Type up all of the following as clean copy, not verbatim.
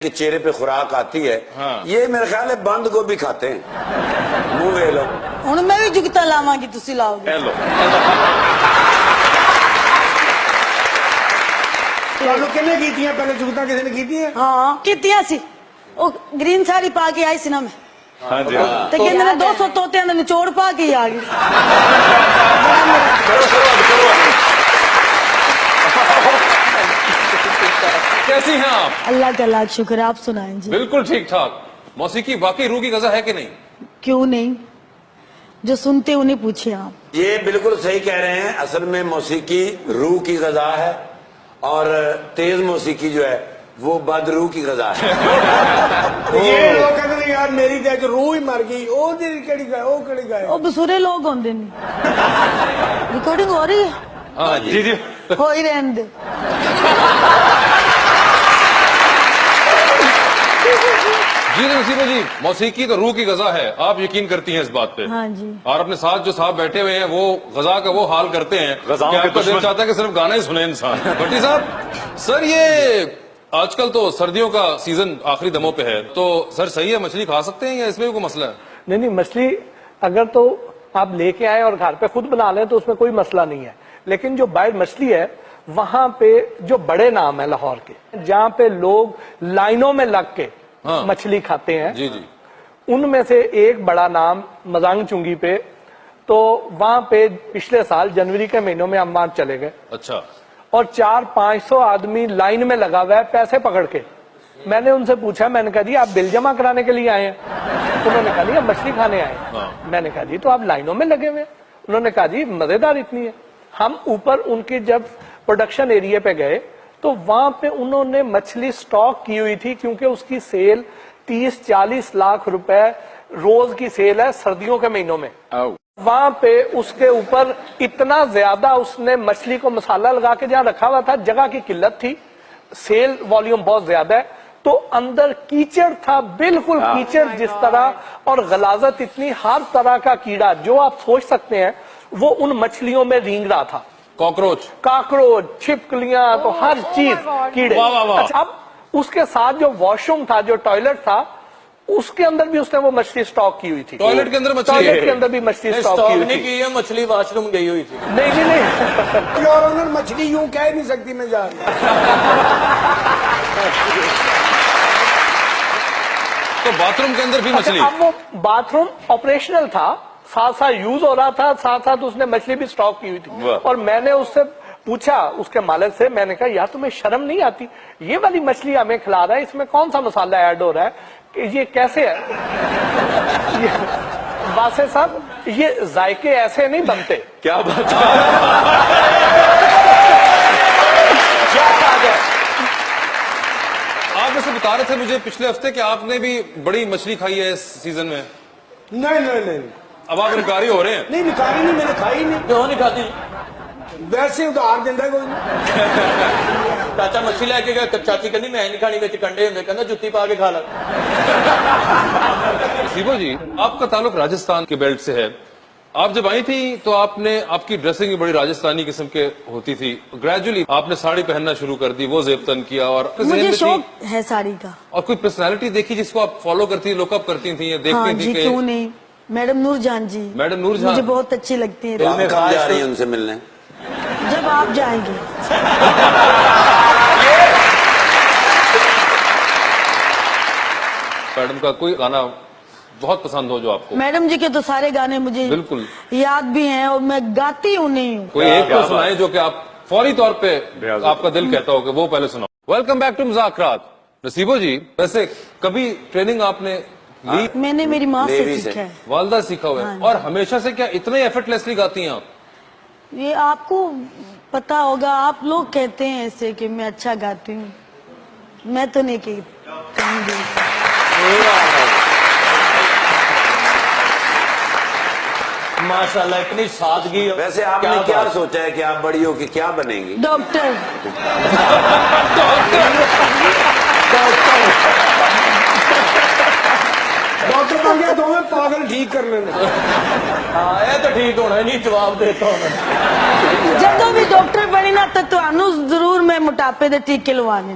کہ چہرے پہ خوراک آتی ہے یہ میرے خیال ہے بند گوبھی کھاتے ہیں منہ وے لو ہن میں بھی جگتا لاواں گی تسی لاؤ گے تانوں کنے کیتیاں پہلے جگتا کسی نے کیتیاں ہاں کیتیاں سی او گرین ساڑی پا کے آئی سی نا میں ہاں جی تے کہندے نے 200 طوطیاں دے نچوڑ پا کے آ گئی کیسی ہیں آپ؟ اللہ کا لاکھ شکر آپ سنائیں جی بالکل ٹھیک ٹھاک. موسیقی واقعی روح کی غذا ہے کہ نہیں؟ کیوں نہیں جو سنتے انہیں پوچھے آپ یہ بالکل صحیح کہہ رہے ہیں اصل میں موسیقی روح کی غذا ہے اور تیز موسیقی جو ہے وہ بد روح کی غذا ہے یہ لوگ کہتے ہیں یار میری تے روح ہی مر گئی او دی کیڑی گئے او کیڑی گئے او بسورے لوگ ہوندے نے ریکارڈنگ ہو رہی ہے ہاں جی جی ہو ہی رہن دے جی نصیبہ جی موسیقی تو روح کی غذا ہے آپ یقین کرتی ہیں اس بات پہ ہاں جی اور اپنے ساتھ جو صاحب بیٹھے ہوئے ہیں وہ غذا کا وہ حال کرتے ہیں کہ آپ کا دل چاہتا ہے کہ صرف گانا ہی سنے انسان بھٹی صاحب سر یہ آج کل تو سردیوں کا سیزن آخری دموں پہ ہے تو سر صحیح ہے مچھلی کھا سکتے ہیں یا اس میں کوئی مسئلہ ہے؟ نہیں مچھلی اگر تو آپ لے کے آئے اور گھر پہ خود بنا لیں تو اس میں کوئی مسئلہ نہیں ہے لیکن جو باہر مچھلی ہے وہاں پہ جو بڑے نام ہے لاہور کے جہاں پہ لوگ لائنوں میں لگ کے مچھلی کھاتے ہیں جی جی ان میں سے ایک بڑا نام مزانگ چنگی پہ تو وہاں پہ پچھلے سال جنوری کے مہینوں میں ہم وہاں چلے گئے اچھا اور 400-500 آدمی لائن میں لگا ہوا ہے پیسے پکڑ کے میں نے ان سے پوچھا میں نے کہا جی آپ بل جمع کرانے کے لیے آئے ہیں انہوں نے کہا نہیں ہم مچھلی کھانے آئے ہیں میں نے کہا جی تو آپ لائنوں میں لگے ہوئے انہوں نے کہا جی مزیدار اتنی ہے ہم اوپر ان کی جب پروڈکشن ایریا پہ گئے تو وہاں پہ انہوں نے مچھلی سٹاک کی ہوئی تھی کیونکہ اس کی سیل 30-40 لاکھ روپے روز کی سیل ہے سردیوں کے مہینوں میں وہاں پہ اس کے اوپر اتنا زیادہ اس نے مچھلی کو مسالہ لگا کے جہاں رکھا ہوا تھا جگہ کی قلت تھی سیل والیوم بہت زیادہ ہے تو اندر کیچڑ تھا بالکل کیچڑ جس طرح اور غلاظت اتنی ہر طرح کا کیڑا جو آپ سوچ سکتے ہیں وہ ان مچھلیوں میں رینگ رہا تھا کاکروچ چھپکلیاں تو ہر چیز کیڑے اب اس کے ساتھ جو واش روم تھا جو ٹوائلٹ تھا اس کے اندر بھی اس نے وہ مچھلی سٹاک کی ہوئی تھی ٹوائلٹ کے اندر ٹوائلٹ کے اندر بھی مچھلی سٹاک کی ہوئی تھی مچھلی واش روم گئی ہوئی تھی نہیں یار انہوں مچھلی یوں کہہ نہیں سکتی میں جا تو باتھ روم کے اندر بھی مچھلی اب وہ باتھ روم آپریشنل تھا ساتھ ساتھ یوز ہو رہا تھا ساتھ ساتھ اس نے مچھلی بھی سٹاک کی ہوئی تھی اور میں نے اس سے پوچھا اس کے مالک سے میں نے کہا یار تمہیں شرم نہیں آتی یہ والی مچھلی ہمیں کھلا رہا ہے اس میں کون سا مسالہ ایڈ ہو رہا ہے کہ یہ کیسے ہے واسع صاحب یہ ذائقے ایسے نہیں بنتے کیا بات آپ اسے بتا رہے تھے مجھے پچھلے ہفتے کہ آپ نے بھی بڑی مچھلی کھائی ہے اس سیزن میں نہیں اب آپ انکاری ہو رہے ہیں نہیں نکاری نہیں میں نے کھائی نہیں کیوں نہیں کھاتی ویسے ادھار دینا کوئی نہیں چاچا مچھلی لے کے گیا چاچی کہنی میں نہیں کھانی وچ کنڈے ہوندے کہندا جُتی پا کے کھا لے نصیبہ جی آپ کا تعلق راجستھان کے بیلٹ سے ہے آپ جب آئی تھی تو آپ نے آپ کی ڈریسنگ بڑی راجستھانی قسم کے ہوتی تھی گریجولی آپ نے ساڑی پہننا شروع کر دی وہ زیب تن کیا اور مجھے شوق ہے ساڑی کا اور کوئی پرسنالٹی دیکھی جس کو آپ فالو کرتی لوک اپ کرتی تھیں یا دیکھتی تھی کہ کیوں نہیں میڈم نور جان جی میڈم نور جان مجھے بہت اچھی لگتی ہے آپ کہاں جا رہی ہیں ان سے ملنے جب آپ جائیں گے میڈم کا کوئی گانا بہت پسند ہو جو آپ کو میڈم جی کے تو سارے گانے مجھے بالکل یاد بھی ہیں اور میں گاتی ہوں نہیں ہوں کوئی ایک تو سنائیں جو کہ آپ فوری طور پہ آپ کا دل کہتا ہو کہ وہ پہلے سناؤ ویلکم بیک ٹو مذاکرات نصیبو جی ویسے کبھی ٹریننگ آپ نے لی میں نے میری ماں سے سیکھا ہے والدہ سیکھا ہوا ہے اور ہمیشہ سے کیا اتنے ایفرٹلیسلی گاتی ہیں آپ یہ آپ کو پتا ہوگا آپ لوگ کہتے ہیں ایسے کہ میں اچھا گاتی ہوں میں تو نہیں کہتی ماشاءاللہ اتنی سادگی ویسے آپ نے کیا سوچا ہے کہ آپ بڑی ہو کہ کیا بنیں گی ڈاکٹر ڈاکٹر بن گیا تو میں پاگل ٹھیک کرنے میں ہاں یہ تو ٹھیک ہونا نہیں جواب دیتا ہوں جدو بھی ڈاکٹر بنی نا تو ضرور میں موٹاپے دے ٹیکے لوانے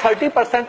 30%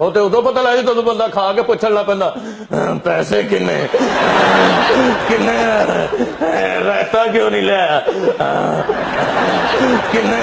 ਉਹ ਤੇ ਉਦੋਂ ਪਤਾ ਲੱਗ ਜਦੋਂ ਬੰਦਾ ਖਾ ਕੇ ਪੁੱਛਣ ਲੱਗ ਪੈਂਦਾ ਪੈਸੇ ਕਿੰਨੇ ਕਿੰਨੇ ਰਾਇਤਾ ਕਿਉਂ ਨਹੀਂ ਲਿਆ ਕਿੰਨੇ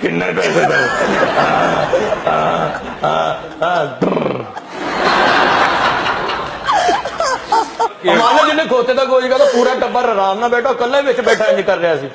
ਕਿੰਨੇ ਪੈਸੇ ਦੇ ਮਾਨਾ ਜਿਹਨੇ ਖੋਤੇ ਦਾ ਗੋਸ਼ ਕੀਤਾ ਪੂਰਾ ਟੱਬਰ ਆਰਾਮ ਨਾਲ ਬੈਠਾ, ਇਕੱਲੇ ਵਿੱਚ ਬੈਠਾ ਇੰਜ ਕਰ ਰਿਹਾ ਸੀ।